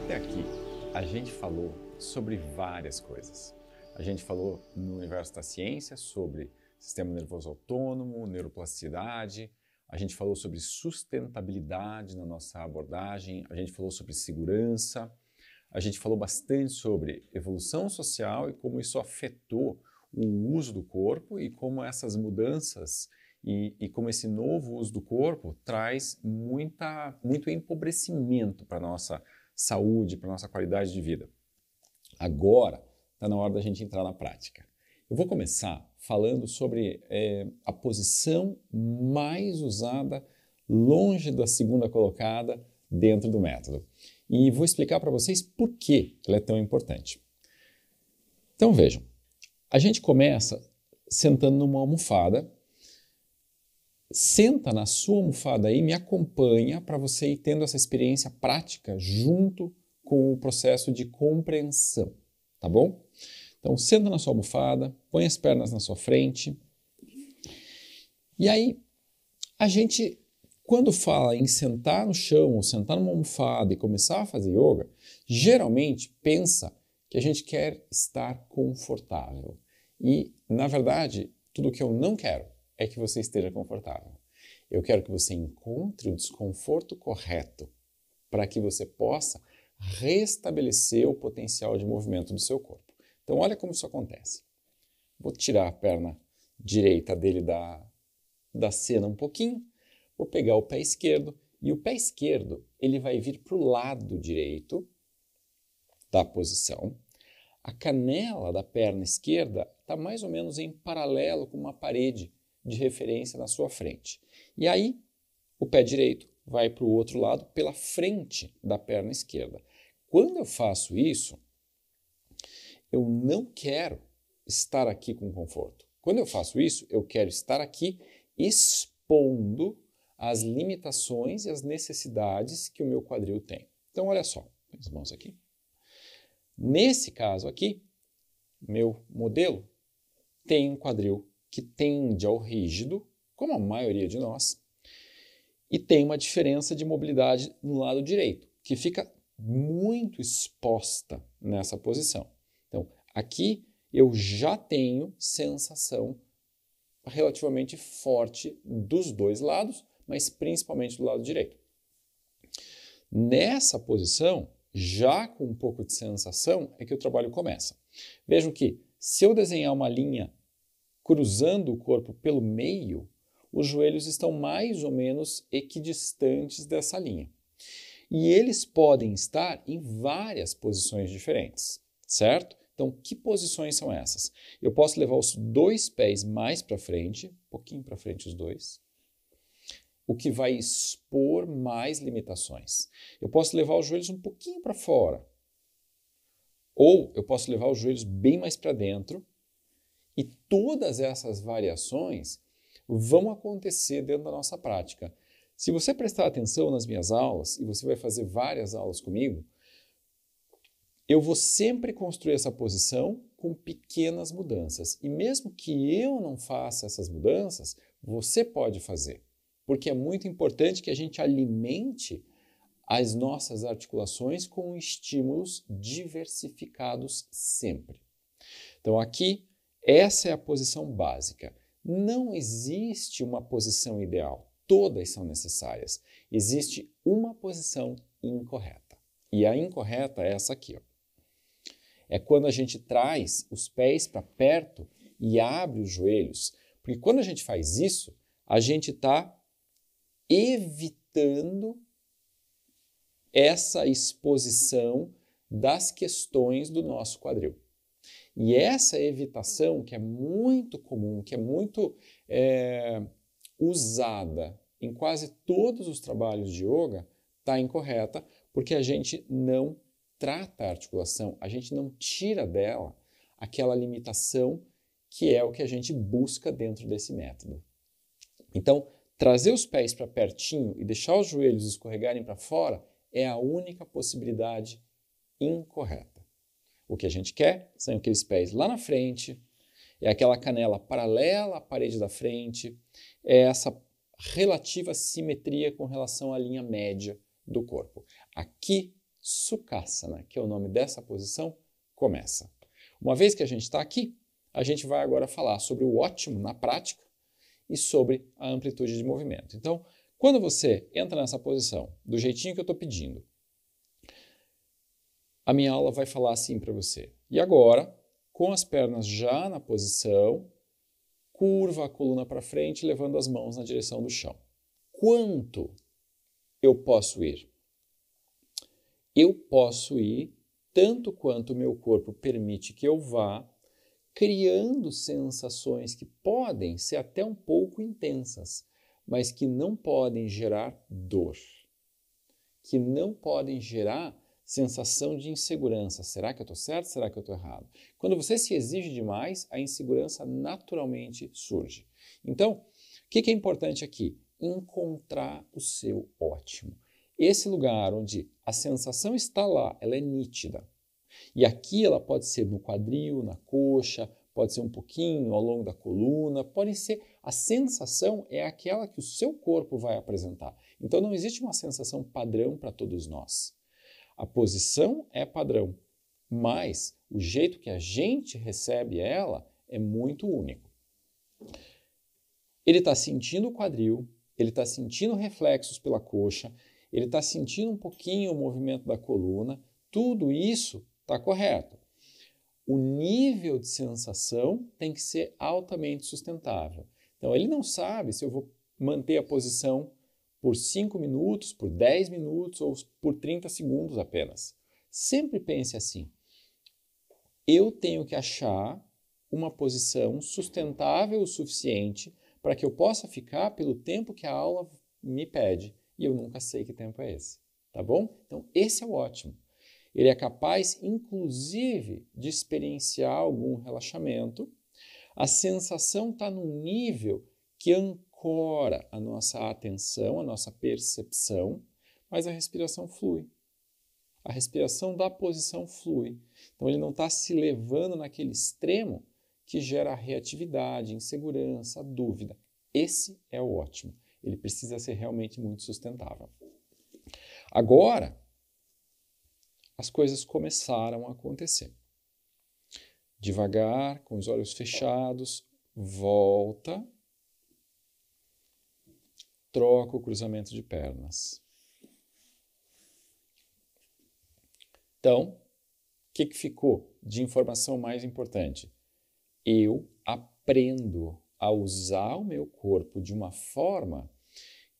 Até aqui, a gente falou sobre várias coisas. A gente falou no universo da ciência sobre sistema nervoso autônomo, neuroplasticidade, a gente falou sobre sustentabilidade na nossa abordagem, a gente falou sobre segurança, a gente falou bastante sobre evolução social e como isso afetou o uso do corpo e como essas mudanças e como esse novo uso do corpo traz muito empobrecimento para a nossa saúde, para a nossa qualidade de vida. Agora está na hora da gente entrar na prática. Eu vou começar falando sobre a posição mais usada longe da segunda colocada dentro do método. E vou explicar para vocês por que ela é tão importante. Então vejam, a gente começa sentando numa almofada. Senta na sua almofada e me acompanha para você ir tendo essa experiência prática junto com o processo de compreensão, tá bom? Então, senta na sua almofada, põe as pernas na sua frente. E aí, a gente, quando fala em sentar no chão ou sentar numa almofada e começar a fazer yoga, geralmente pensa que a gente quer estar confortável. E, na verdade, tudo que eu não quero é que você esteja confortável. Eu quero que você encontre o desconforto correto para que você possa restabelecer o potencial de movimento do seu corpo. Então, olha como isso acontece. Vou tirar a perna direita dele da cena um pouquinho, vou pegar o pé esquerdo e o pé esquerdo ele vai vir para o lado direito da posição. A canela da perna esquerda está mais ou menos em paralelo com uma parede de referência na sua frente. E aí, o pé direito vai para o outro lado pela frente da perna esquerda. Quando eu faço isso, eu não quero estar aqui com conforto. Quando eu faço isso, eu quero estar aqui expondo as limitações e as necessidades que o meu quadril tem. Então, olha só, põe as mãos aqui. Nesse caso aqui, meu modelo tem um quadril que tende ao rígido, como a maioria de nós, e tem uma diferença de mobilidade no lado direito, que fica muito exposta nessa posição. Então, aqui eu já tenho sensação relativamente forte dos dois lados, mas principalmente do lado direito. Nessa posição, já com um pouco de sensação, é que o trabalho começa. Vejam que, se eu desenhar uma linha cruzando o corpo pelo meio, os joelhos estão mais ou menos equidistantes dessa linha. E eles podem estar em várias posições diferentes, certo? Então, que posições são essas? Eu posso levar os dois pés mais para frente, um pouquinho para frente os dois, o que vai expor mais limitações. Eu posso levar os joelhos um pouquinho para fora, ou eu posso levar os joelhos bem mais para dentro. E todas essas variações vão acontecer dentro da nossa prática. Se você prestar atenção nas minhas aulas, e você vai fazer várias aulas comigo, eu vou sempre construir essa posição com pequenas mudanças. E mesmo que eu não faça essas mudanças, você pode fazer. Porque é muito importante que a gente alimente as nossas articulações com estímulos diversificados sempre. Então aqui, essa é a posição básica. Não existe uma posição ideal. Todas são necessárias. Existe uma posição incorreta. E a incorreta é essa aqui, ó. É quando a gente traz os pés para perto e abre os joelhos. Porque quando a gente faz isso, a gente está evitando essa exposição das questões do nosso quadril. E essa evitação, que é muito comum, que é muito usada em quase todos os trabalhos de yoga, está incorreta, porque a gente não trata a articulação, a gente não tira dela aquela limitação que é o que a gente busca dentro desse método. Então, trazer os pés para pertinho e deixar os joelhos escorregarem para fora é a única possibilidade incorreta. O que a gente quer são aqueles pés lá na frente, é aquela canela paralela à parede da frente, é essa relativa simetria com relação à linha média do corpo. Aqui Sukhasana, que é o nome dessa posição, começa. Uma vez que a gente está aqui, a gente vai agora falar sobre o ótimo na prática e sobre a amplitude de movimento. Então, quando você entra nessa posição, do jeitinho que eu estou pedindo, a minha aula vai falar assim para você. E agora, com as pernas já na posição, curva a coluna para frente, levando as mãos na direção do chão. Quanto eu posso ir? Eu posso ir tanto quanto o meu corpo permite que eu vá, criando sensações que podem ser até um pouco intensas, mas que não podem gerar dor, que não podem gerar sensação de insegurança. Será que eu estou certo? Será que eu estou errado? Quando você se exige demais, a insegurança naturalmente surge. Então, o que é importante aqui? Encontrar o seu ótimo. Esse lugar onde a sensação está lá, ela é nítida. E aqui ela pode ser no quadril, na coxa, pode ser um pouquinho ao longo da coluna, pode ser... A sensação é aquela que o seu corpo vai apresentar. Então não existe uma sensação padrão para todos nós. A posição é padrão, mas o jeito que a gente recebe ela é muito único. Ele está sentindo o quadril, ele está sentindo reflexos pela coxa, ele está sentindo um pouquinho o movimento da coluna, tudo isso está correto. O nível de sensação tem que ser altamente sustentável. Então, ele não sabe se eu vou manter a posição por 5 minutos, por 10 minutos ou por 30 segundos apenas. Sempre pense assim. Eu tenho que achar uma posição sustentável o suficiente para que eu possa ficar pelo tempo que a aula me pede. E eu nunca sei que tempo é esse. Tá bom? Então, esse é o ótimo. Ele é capaz, inclusive, de experienciar algum relaxamento. A sensação está num nível que ancora a nossa atenção, a nossa percepção, mas a respiração flui. A respiração da posição flui. Então, ele não está se levando naquele extremo que gera reatividade, insegurança, dúvida. Esse é o ótimo. Ele precisa ser realmente muito sustentável. Agora, as coisas começaram a acontecer. Devagar, com os olhos fechados, volta, troca o cruzamento de pernas. Então, o que ficou de informação mais importante? Eu aprendo a usar o meu corpo de uma forma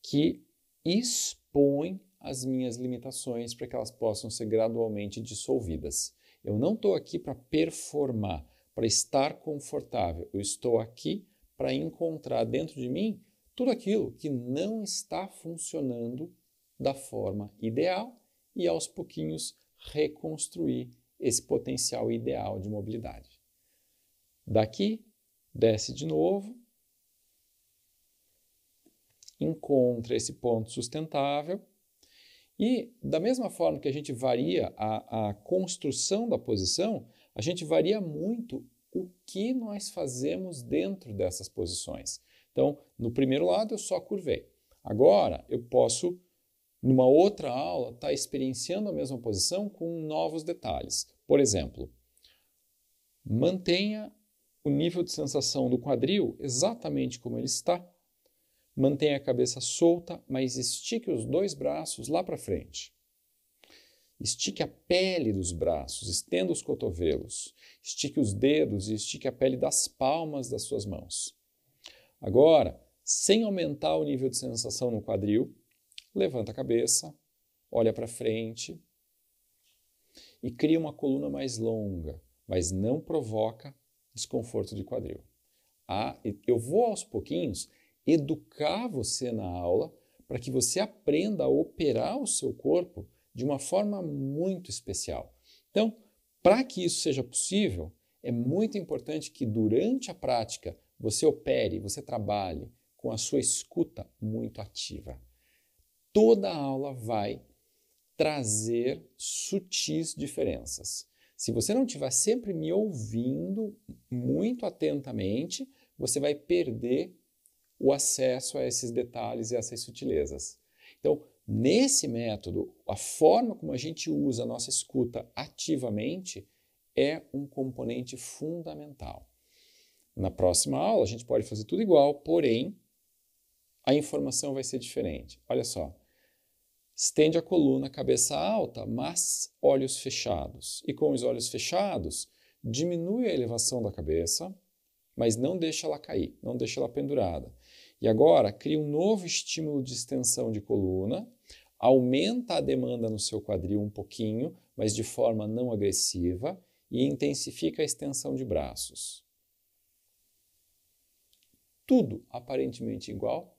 que expõe as minhas limitações para que elas possam ser gradualmente dissolvidas. Eu não estou aqui para performar, para estar confortável. Eu estou aqui para encontrar dentro de mim tudo aquilo que não está funcionando da forma ideal e aos pouquinhos reconstruir esse potencial ideal de mobilidade. Daqui, desce de novo, encontra esse ponto sustentável e, da mesma forma que a gente varia a construção da posição, a gente varia muito o que nós fazemos dentro dessas posições. Então, no primeiro lado eu só curvei. Agora eu posso, numa outra aula, estar experienciando a mesma posição com novos detalhes. Por exemplo, mantenha o nível de sensação do quadril exatamente como ele está. Mantenha a cabeça solta, mas estique os dois braços lá para frente. Estique a pele dos braços, estenda os cotovelos, estique os dedos e estique a pele das palmas das suas mãos. Agora, sem aumentar o nível de sensação no quadril, levanta a cabeça, olha para frente e cria uma coluna mais longa, mas não provoca desconforto de quadril. Eu vou aos pouquinhos educar você na aula para que você aprenda a operar o seu corpo de uma forma muito especial. Então, para que isso seja possível, é muito importante que durante a prática você opere, você trabalhe com a sua escuta muito ativa. Toda a aula vai trazer sutis diferenças. Se você não estiver sempre me ouvindo muito atentamente, você vai perder o acesso a esses detalhes e essas sutilezas. Então, Nesse método, a forma como a gente usa a nossa escuta ativamente é um componente fundamental. Na próxima aula, a gente pode fazer tudo igual, porém, a informação vai ser diferente. Olha só. Estende a coluna, cabeça alta, mas olhos fechados. E com os olhos fechados, diminui a elevação da cabeça, mas não deixa ela cair, não deixa ela pendurada. E agora, cria um novo estímulo de extensão de coluna, aumenta a demanda no seu quadril um pouquinho, mas de forma não agressiva, e intensifica a extensão de braços. Tudo aparentemente igual,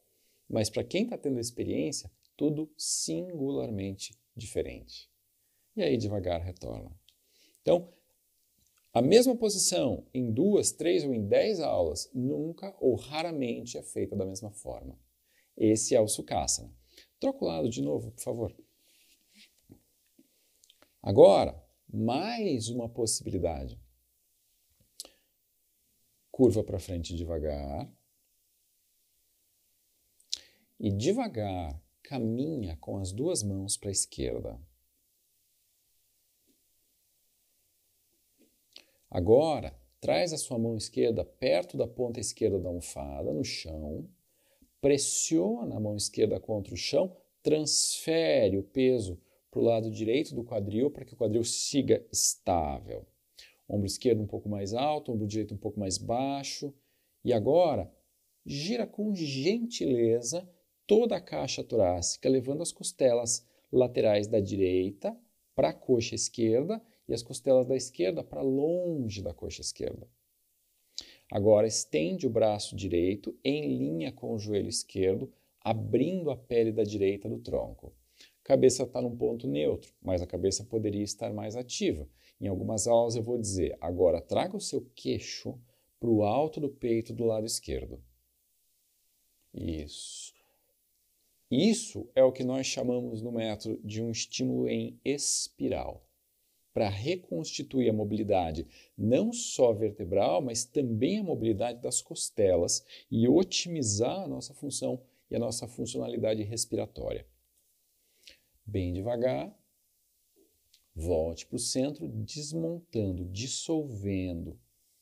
mas para quem está tendo experiência, tudo singularmente diferente. E aí devagar retorna. Então, a mesma posição em 2, 3 ou em 10 aulas nunca ou raramente é feita da mesma forma. Esse é o Sukhasana. Troca o lado de novo, por favor. Agora, mais uma possibilidade. Curva para frente devagar. E devagar caminha com as duas mãos para a esquerda. Agora, traz a sua mão esquerda perto da ponta esquerda da almofada, no chão. Pressiona a mão esquerda contra o chão, transfere o peso para o lado direito do quadril para que o quadril siga estável. Ombro esquerdo um pouco mais alto, ombro direito um pouco mais baixo. E agora, gira com gentileza toda a caixa torácica, levando as costelas laterais da direita para a coxa esquerda e as costelas da esquerda para longe da coxa esquerda. Agora, estende o braço direito em linha com o joelho esquerdo, abrindo a pele da direita do tronco. A cabeça está num ponto neutro, mas a cabeça poderia estar mais ativa. Em algumas aulas eu vou dizer, agora traga o seu queixo para o alto do peito do lado esquerdo. Isso. Isso é o que nós chamamos no método de um estímulo em espiral, para reconstituir a mobilidade não só vertebral, mas também a mobilidade das costelas e otimizar a nossa função e a nossa funcionalidade respiratória. Bem devagar, volte para o centro, desmontando, dissolvendo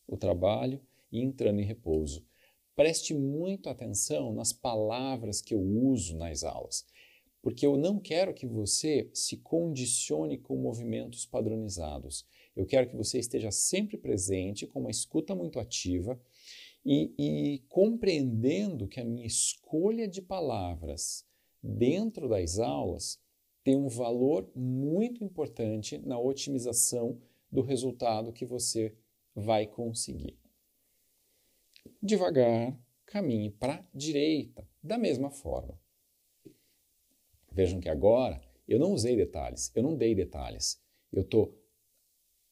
o trabalho e entrando em repouso. Preste muita atenção nas palavras que eu uso nas aulas, porque eu não quero que você se condicione com movimentos padronizados. Eu quero que você esteja sempre presente, com uma escuta muito ativa e compreendendo que a minha escolha de palavras dentro das aulas tem um valor muito importante na otimização do resultado que você vai conseguir. Devagar, caminhe para a direita, da mesma forma. Vejam que agora eu não usei detalhes, eu não dei detalhes. Eu estou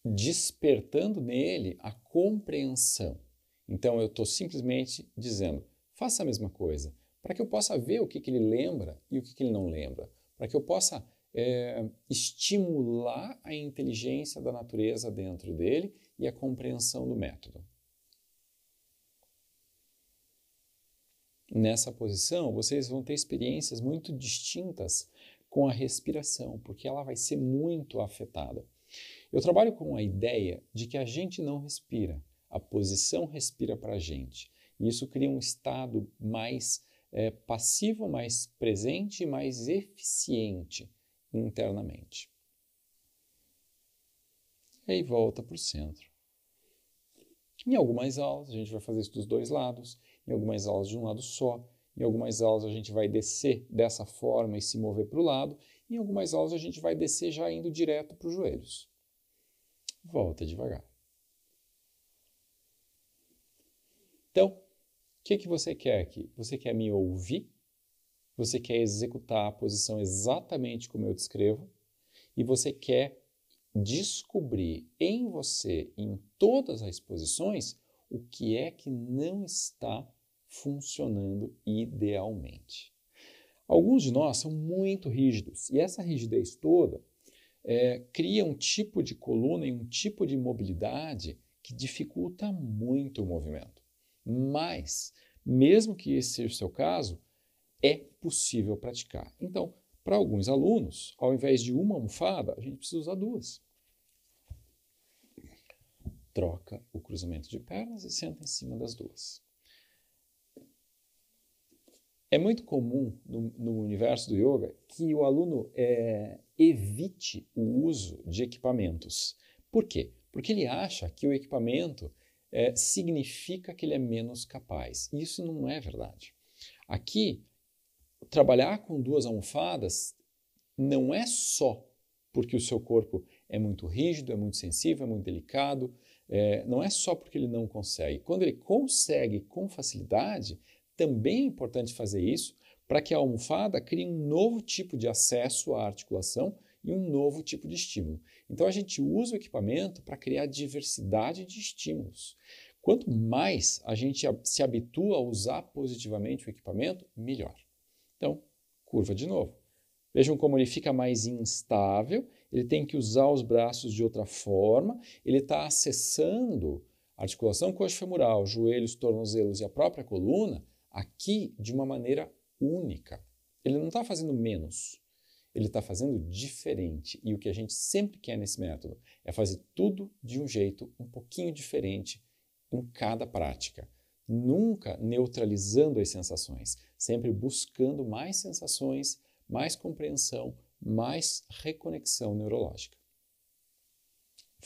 despertando nele a compreensão. Então eu estou simplesmente dizendo, faça a mesma coisa, para que eu possa ver o que ele lembra e o que ele não lembra, para que eu possa estimular a inteligência da natureza dentro dele e a compreensão do método. Nessa posição, vocês vão ter experiências muito distintas com a respiração, porque ela vai ser muito afetada. Eu trabalho com a ideia de que a gente não respira, a posição respira para a gente. E isso cria um estado mais passivo, mais presente e mais eficiente internamente. E aí volta para o centro. Em algumas aulas a gente vai fazer isso dos dois lados, em algumas aulas de um lado só, em algumas aulas a gente vai descer dessa forma e se mover para o lado, em algumas aulas a gente vai descer já indo direto para os joelhos. Volta devagar. Então, o que você quer aqui? Você quer me ouvir? Você quer executar a posição exatamente como eu descrevo? E você quer descobrir em você, em todas as posições, o que é que não está funcionando idealmente. Alguns de nós são muito rígidos e essa rigidez toda cria um tipo de coluna e um tipo de mobilidade que dificulta muito o movimento. Mas, mesmo que esse seja o seu caso, é possível praticar. Então, Para alguns alunos, ao invés de uma almofada, a gente precisa usar duas. Troca o cruzamento de pernas e senta em cima das duas. É muito comum no universo do yoga que o aluno evite o uso de equipamentos. Por quê? Porque ele acha que o equipamento significa que ele é menos capaz. Isso não é verdade. Aqui, trabalhar com duas almofadas não é só porque o seu corpo é muito rígido, é muito sensível, é muito delicado, não é só porque ele não consegue. Quando ele consegue com facilidade, também é importante fazer isso para que a almofada crie um novo tipo de acesso à articulação e um novo tipo de estímulo. Então a gente usa o equipamento para criar diversidade de estímulos. Quanto mais a gente se habitua a usar positivamente o equipamento, melhor. Então, curva de novo. Vejam como ele fica mais instável, ele tem que usar os braços de outra forma, ele está acessando a articulação coxofemoral, joelhos, tornozelos e a própria coluna aqui de uma maneira única. Ele não está fazendo menos, ele está fazendo diferente. E o que a gente sempre quer nesse método é fazer tudo de um jeito um pouquinho diferente em cada prática. Nunca neutralizando as sensações, sempre buscando mais sensações, mais compreensão, mais reconexão neurológica.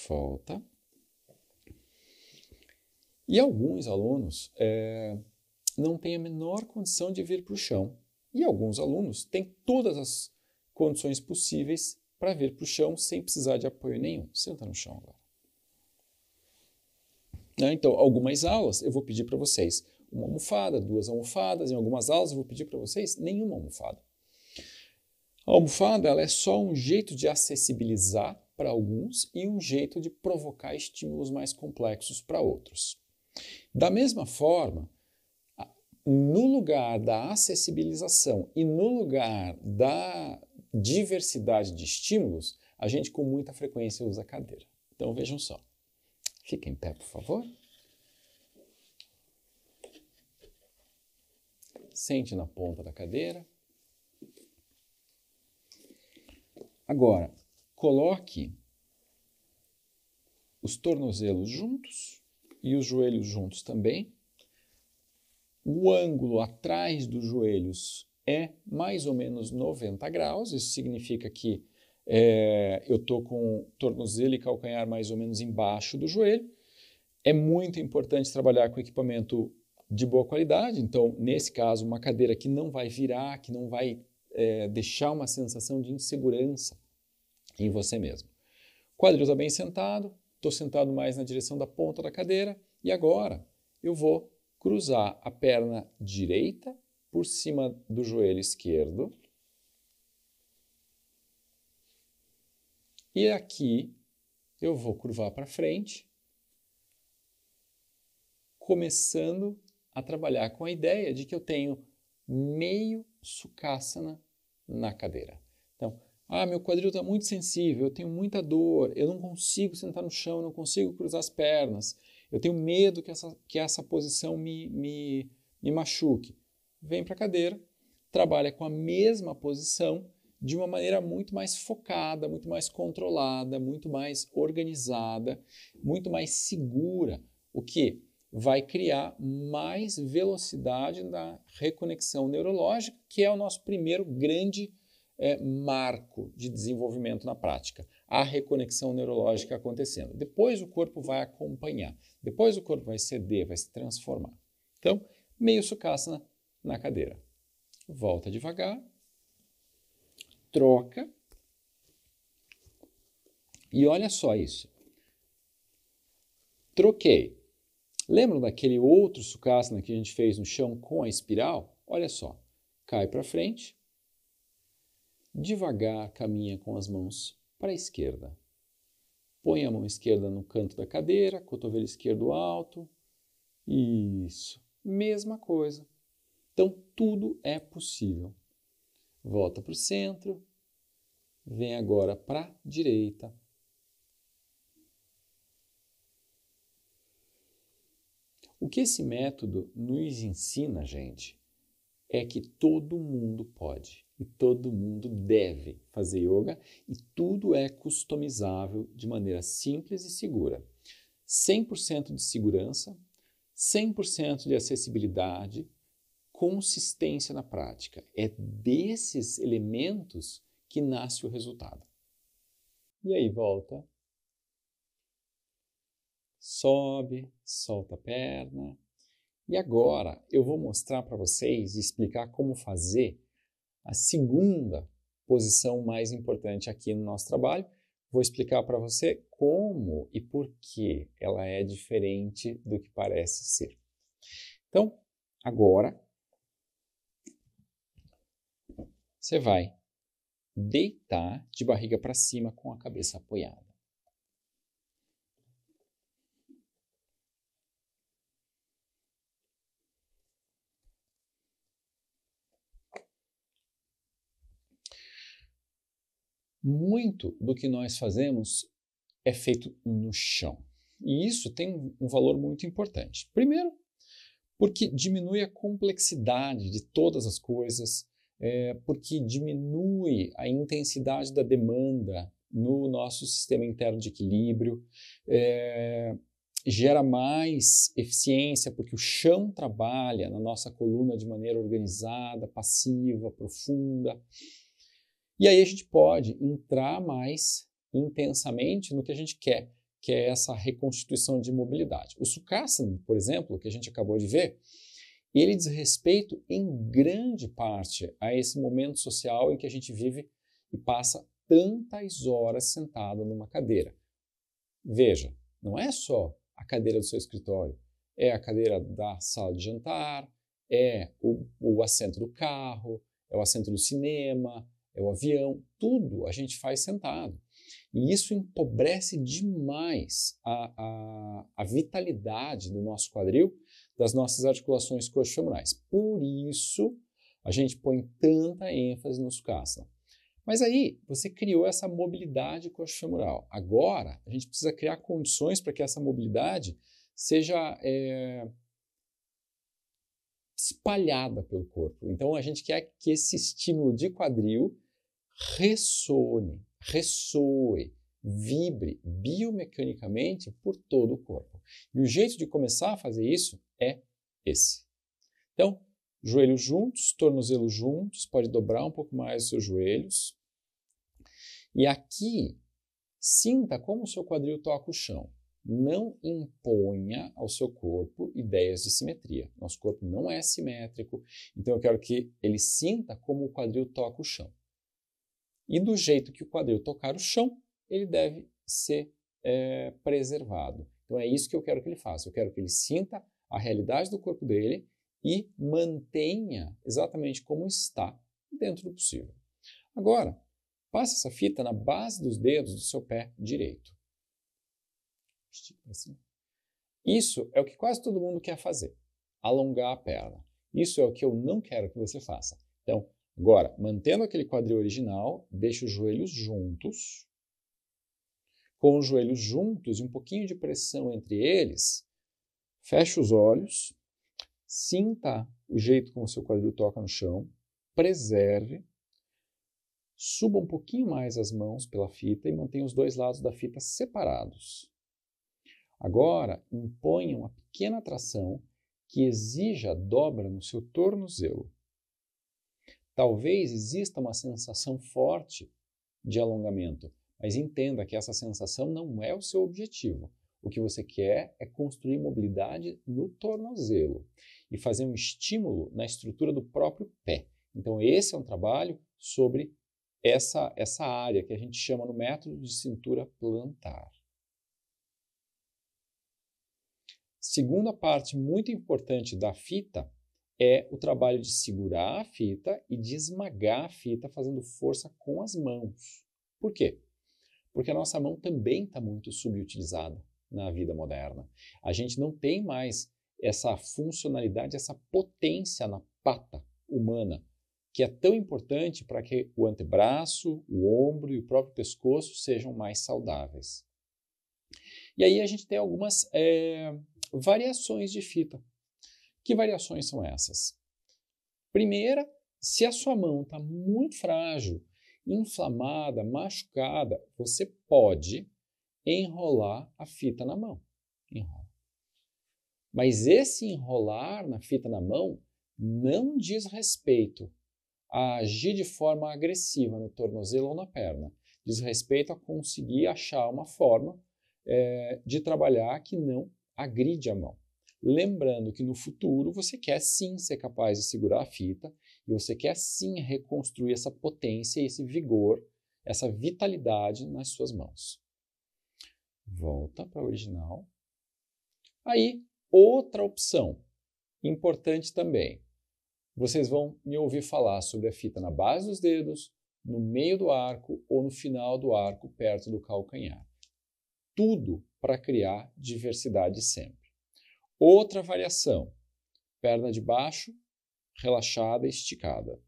Volta. E alguns alunos não têm a menor condição de vir para o chão. E alguns alunos têm todas as condições possíveis para vir para o chão sem precisar de apoio nenhum. Senta no chão agora. Então, algumas aulas eu vou pedir para vocês uma almofada, duas almofadas. Em algumas aulas eu vou pedir para vocês nenhuma almofada. A almofada ela é só um jeito de acessibilizar para alguns e um jeito de provocar estímulos mais complexos para outros. Da mesma forma, no lugar da acessibilização e no lugar da diversidade de estímulos, a gente com muita frequência usa a cadeira. Então vejam só. Fica em pé, por favor. Sente na ponta da cadeira. Agora, coloque os tornozelos juntos e os joelhos juntos também. O ângulo atrás dos joelhos é mais ou menos 90 graus. Isso significa que eu estou com o tornozelo e calcanhar mais ou menos embaixo do joelho. É muito importante trabalhar com equipamento de boa qualidade. Então, nesse caso, uma cadeira que não vai virar, que não vai deixar uma sensação de insegurança em você mesmo. O quadril está bem sentado, estou sentado mais na direção da ponta da cadeira e agora eu vou cruzar a perna direita por cima do joelho esquerdo e aqui eu vou curvar para frente, começando a trabalhar com a ideia de que eu tenho meio Sukhasana na cadeira. Então, meu quadril está muito sensível, eu tenho muita dor, eu não consigo sentar no chão, eu não consigo cruzar as pernas, eu tenho medo que essa posição me machuque. Vem para a cadeira, trabalha com a mesma posição de uma maneira muito mais focada, muito mais controlada, muito mais organizada, muito mais segura, o que vai criar mais velocidade na reconexão neurológica, que é o nosso primeiro grande marco de desenvolvimento na prática, a reconexão neurológica acontecendo. Depois o corpo vai acompanhar, depois o corpo vai ceder, vai se transformar. Então, meio Sukhasana na cadeira. Volta devagar, troca e olha só isso. Troquei. Lembram daquele outro Sukhasana que a gente fez no chão com a espiral? Olha só, cai para frente, devagar caminha com as mãos para a esquerda. Põe a mão esquerda no canto da cadeira, cotovelo esquerdo alto. Isso, mesma coisa. Então, tudo é possível. Volta para o centro, vem agora para a direita. O que esse método nos ensina, gente, é que todo mundo pode e todo mundo deve fazer yoga e tudo é customizável de maneira simples e segura. 100% de segurança, 100% de acessibilidade, consistência na prática. É desses elementos que nasce o resultado. E aí volta, sobe, solta a perna. E agora eu vou mostrar para vocês e explicar como fazer a segunda posição mais importante aqui no nosso trabalho. Vou explicar para você como e por que ela é diferente do que parece ser. Então, agora você vai deitar de barriga para cima com a cabeça apoiada. Muito do que nós fazemos é feito no chão. E isso tem um valor muito importante. Primeiro, porque diminui a complexidade de todas as coisas, porque diminui a intensidade da demanda no nosso sistema interno de equilíbrio, gera mais eficiência, porque o chão trabalha na nossa coluna de maneira organizada, passiva, profunda. E aí a gente pode entrar mais intensamente no que a gente quer, que é essa reconstituição de mobilidade. O Sukhasana, por exemplo, que a gente acabou de ver, ele diz respeito em grande parte a esse momento social em que a gente vive e passa tantas horas sentado numa cadeira. Veja, não é só a cadeira do seu escritório, é a cadeira da sala de jantar, é o assento do carro, é o assento do cinema, é o avião, tudo a gente faz sentado. E isso empobrece demais a vitalidade do nosso quadril, das nossas articulações coxofemorais. Por isso, a gente põe tanta ênfase no Sukhasana. Mas aí, você criou essa mobilidade coxofemoral. Agora, a gente precisa criar condições para que essa mobilidade seja espalhada pelo corpo. Então, a gente quer que esse estímulo de quadril ressoe, vibre biomecanicamente por todo o corpo. E o jeito de começar a fazer isso é esse. Então, joelhos juntos, tornozelos juntos, pode dobrar um pouco mais os seus joelhos. E aqui, sinta como o seu quadril toca o chão. Não imponha ao seu corpo ideias de simetria. Nosso corpo não é simétrico, então eu quero que ele sinta como o quadril toca o chão. E do jeito que o quadril tocar o chão, ele deve ser preservado. Então é isso que eu quero que ele faça. Eu quero que ele sinta a realidade do corpo dele e mantenha exatamente como está dentro do possível. Agora, passe essa fita na base dos dedos do seu pé direito. Isso é o que quase todo mundo quer fazer, alongar a perna. Isso é o que eu não quero que você faça. Então, agora, mantendo aquele quadril original, deixe os joelhos juntos. Com os joelhos juntos e um pouquinho de pressão entre eles, feche os olhos, sinta o jeito como o seu quadril toca no chão, preserve, suba um pouquinho mais as mãos pela fita e mantenha os dois lados da fita separados. Agora, imponha uma pequena tração que exija dobra no seu tornozelo. Talvez exista uma sensação forte de alongamento, mas entenda que essa sensação não é o seu objetivo. O que você quer é construir mobilidade no tornozelo e fazer um estímulo na estrutura do próprio pé. Então esse é um trabalho sobre essa área que a gente chama no método de cintura plantar. Segunda parte muito importante da fita é o trabalho de segurar a fita e de esmagar a fita fazendo força com as mãos. Por quê? Porque a nossa mão também está muito subutilizada na vida moderna. A gente não tem mais essa funcionalidade, essa potência na pata humana, que é tão importante para que o antebraço, o ombro e o próprio pescoço sejam mais saudáveis. E aí a gente tem algumas variações de fita. Que variações são essas? Primeira, se a sua mão está muito frágil, inflamada, machucada, você pode enrolar a fita na mão. Enrola. Mas esse enrolar na fita na mão não diz respeito a agir de forma agressiva no tornozelo ou na perna. Diz respeito a conseguir achar uma forma de trabalhar que não agride a mão. Lembrando que no futuro você quer sim ser capaz de segurar a fita e você quer sim reconstruir essa potência, esse vigor, essa vitalidade nas suas mãos. Volta para a original. Aí, outra opção importante também. Vocês vão me ouvir falar sobre a fita na base dos dedos, no meio do arco ou no final do arco, perto do calcanhar. Tudo para criar diversidade sempre. Outra variação, perna de baixo, relaxada e esticada.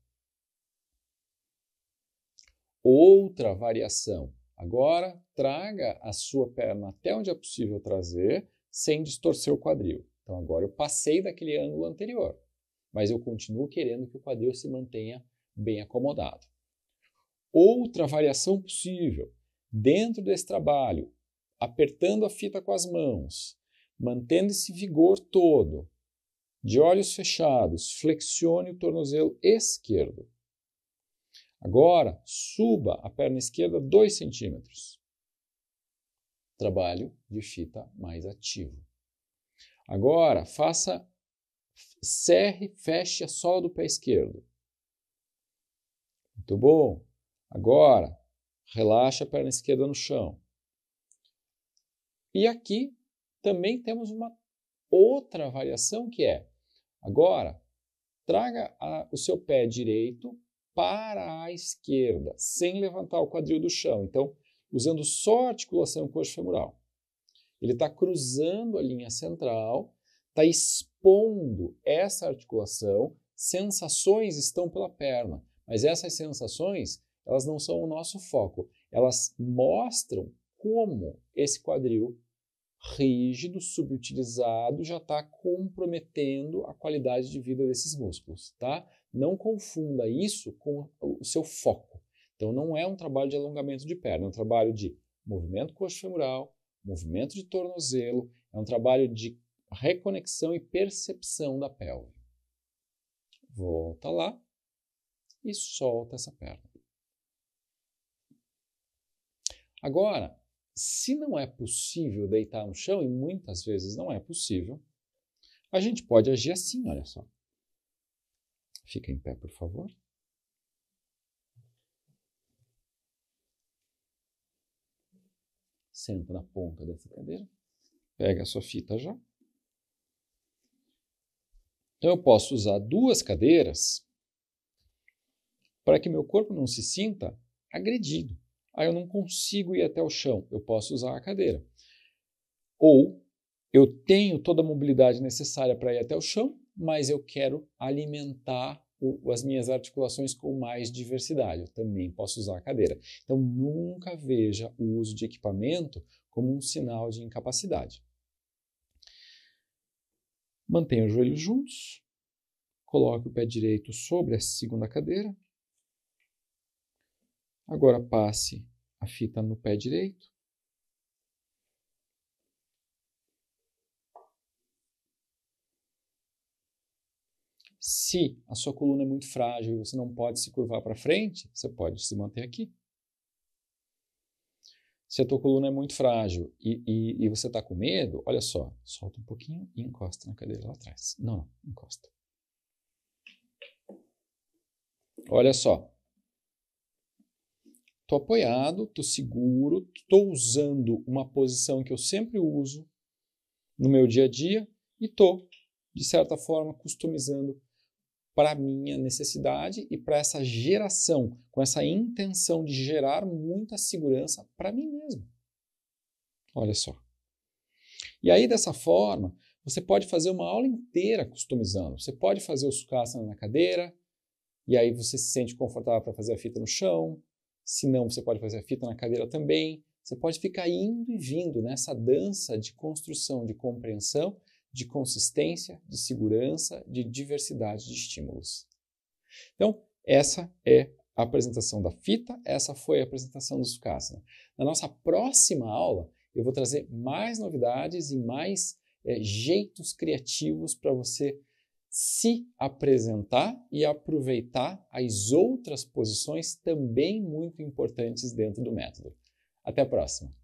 Outra variação, agora traga a sua perna até onde é possível trazer, sem distorcer o quadril. Então agora eu passei daquele ângulo anterior, mas eu continuo querendo que o quadril se mantenha bem acomodado. Outra variação possível, dentro desse trabalho, apertando a fita com as mãos, mantendo esse vigor todo, de olhos fechados, flexione o tornozelo esquerdo. Agora, suba a perna esquerda 2 centímetros. Trabalho de fita mais ativo. Agora, feche a sola do pé esquerdo. Muito bom. Agora, relaxa a perna esquerda no chão. E aqui também temos uma outra variação que é, agora, traga o seu pé direito para a esquerda, sem levantar o quadril do chão. Então, usando só a articulação coxo-femoral. Ele está cruzando a linha central, está expondo essa articulação, sensações estão pela perna, mas essas sensações, elas não são o nosso foco. Elas mostram como esse quadril rígido, subutilizado, já está comprometendo a qualidade de vida desses músculos, tá? Não confunda isso com o seu foco. Então não é um trabalho de alongamento de perna, é um trabalho de movimento coxo-femoral, movimento de tornozelo, é um trabalho de reconexão e percepção da pelve. Volta lá e solta essa perna. Agora, se não é possível deitar no chão, e muitas vezes não é possível, a gente pode agir assim, olha só. Fica em pé, por favor. Senta na ponta dessa cadeira. Pega a sua fita já. Então eu posso usar 2 cadeiras para que meu corpo não se sinta agredido. Aí eu não consigo ir até o chão, eu posso usar a cadeira. Ou eu tenho toda a mobilidade necessária para ir até o chão, mas eu quero alimentar as minhas articulações com mais diversidade. Eu também posso usar a cadeira. Então nunca veja o uso de equipamento como um sinal de incapacidade. Mantenha os joelhos juntos. Coloque o pé direito sobre a segunda cadeira. Agora passe a fita no pé direito. Se a sua coluna é muito frágil e você não pode se curvar para frente, você pode se manter aqui. Se a tua coluna é muito frágil e você está com medo, olha só, solta um pouquinho e encosta na cadeira lá atrás. Não, encosta. Olha só. Estou apoiado, estou seguro, estou usando uma posição que eu sempre uso no meu dia a dia e estou, de certa forma, customizando para a minha necessidade e para essa geração, com essa intenção de gerar muita segurança para mim mesmo. Olha só. E aí, dessa forma, você pode fazer uma aula inteira customizando. Você pode fazer o Sukhasana na cadeira, e aí você se sente confortável para fazer a fita no chão. Se não, você pode fazer a fita na cadeira também. Você pode ficar indo e vindo nessa dança de construção, de compreensão, de consistência, de segurança, de diversidade de estímulos. Então, essa é a apresentação da fita, essa foi a apresentação do Sukhasana. Na nossa próxima aula, eu vou trazer mais novidades e mais jeitos criativos para você se apresentar e aproveitar as outras posições também muito importantes dentro do método. Até a próxima!